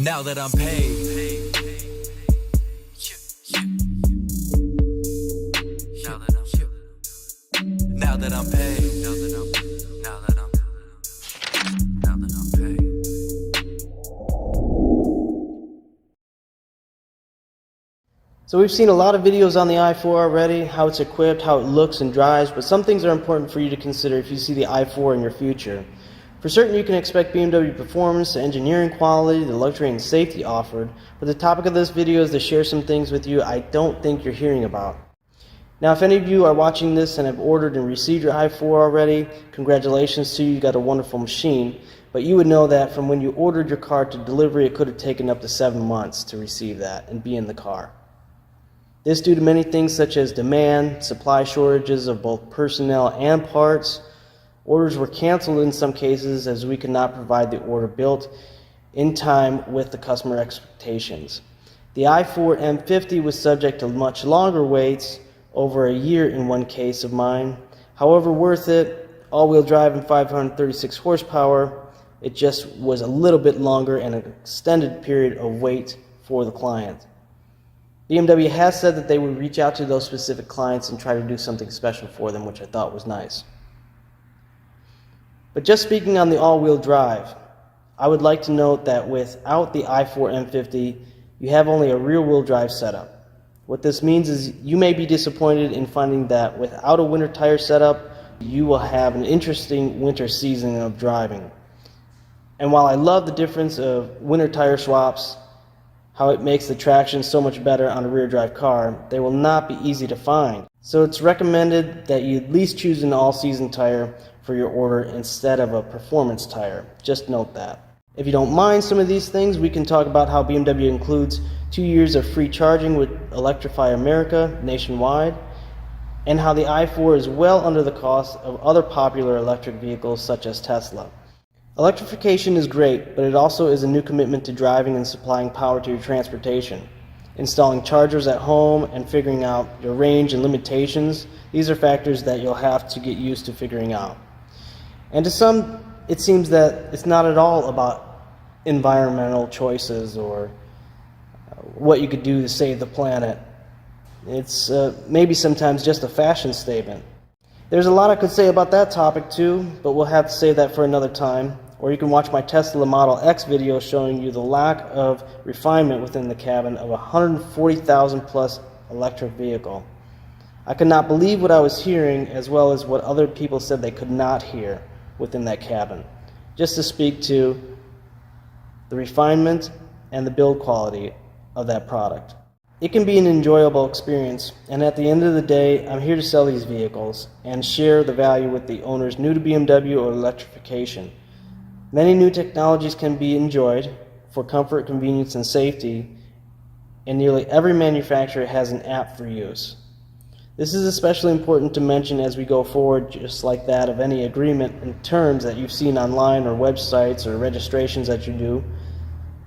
Now that I'm paid. Now that I'm paid. Now that I'm paid. So we've seen a lot of videos on the i4 already, how it's equipped, how it looks and drives, but some things are important for you to consider if you see the i4 in your future. For certain, you can expect BMW performance, the engineering quality, the luxury and safety offered, but the topic of this video is to share some things with you I don't think you're hearing about. Now, if any of you are watching this and have ordered and received your i4 already, congratulations to you, you got a wonderful machine, but you would know that from when you ordered your car to delivery, it could have taken up to 7 months to receive that and be in the car. This due to many things such as demand, supply shortages of both personnel and parts. Orders were canceled in some cases as we could not provide the order built in time with the customer expectations. The i4 M50 was subject to much longer waits, over a year in one case of mine. However, worth it, all-wheel drive and 536 horsepower. It just was a little bit longer and an extended period of wait for the client. BMW has said that they would reach out to those specific clients and try to do something special for them, which I thought was nice. But just speaking on the all-wheel drive, I would like to note that without the i4 M50, you have only a rear-wheel drive setup. What this means is you may be disappointed in finding that without a winter tire setup, you will have an interesting winter season of driving. And while I love the difference of winter tire swaps, how it makes the traction so much better on a rear drive car, they will not be easy to find. So it's recommended that you at least choose an all-season tire for your order instead of a performance tire. Just note that. If you don't mind some of these things, we can talk about how BMW includes 2 years of free charging with Electrify America nationwide, and how the i4 is well under the cost of other popular electric vehicles such as Tesla. Electrification is great, but it also is a new commitment to driving and supplying power to your transportation. Installing chargers at home and figuring out your range and limitations, these are factors that you'll have to get used to figuring out. And to some, it seems that it's not at all about environmental choices or what you could do to save the planet. It's maybe sometimes just a fashion statement. There's a lot I could say about that topic too, but we'll have to save that for another time. Or you can watch my Tesla Model X video showing you the lack of refinement within the cabin of a 140,000 plus electric vehicle. I could not believe what I was hearing, as well as what other people said they could not hear within that cabin. Just to speak to the refinement and the build quality of that product. It can be an enjoyable experience, and at the end of the day, I'm here to sell these vehicles and share the value with the owners new to BMW or electrification. Many new technologies can be enjoyed for comfort, convenience, and safety, and nearly every manufacturer has an app for use. This is especially important to mention as we go forward, just like that of any agreement and terms that you've seen online or websites or registrations that you do.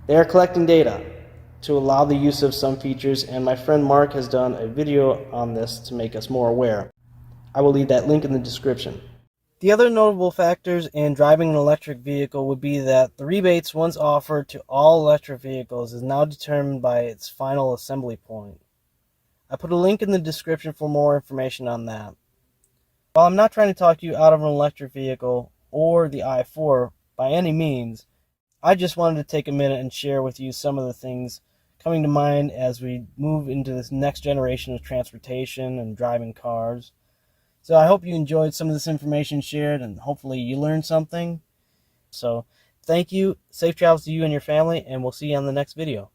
They are collecting data to allow the use of some features, and my friend Mark has done a video on this to make us more aware. I will leave that link in the description. The other notable factors in driving an electric vehicle would be that the rebates once offered to all electric vehicles is now determined by its final assembly point. I put a link in the description for more information on that. While I'm not trying to talk you out of an electric vehicle or the i4 by any means, I just wanted to take a minute and share with you some of the things coming to mind as we move into this next generation of transportation and driving cars. So I hope you enjoyed some of this information shared, and hopefully you learned something. So thank you, safe travels to you and your family, and we'll see you on the next video.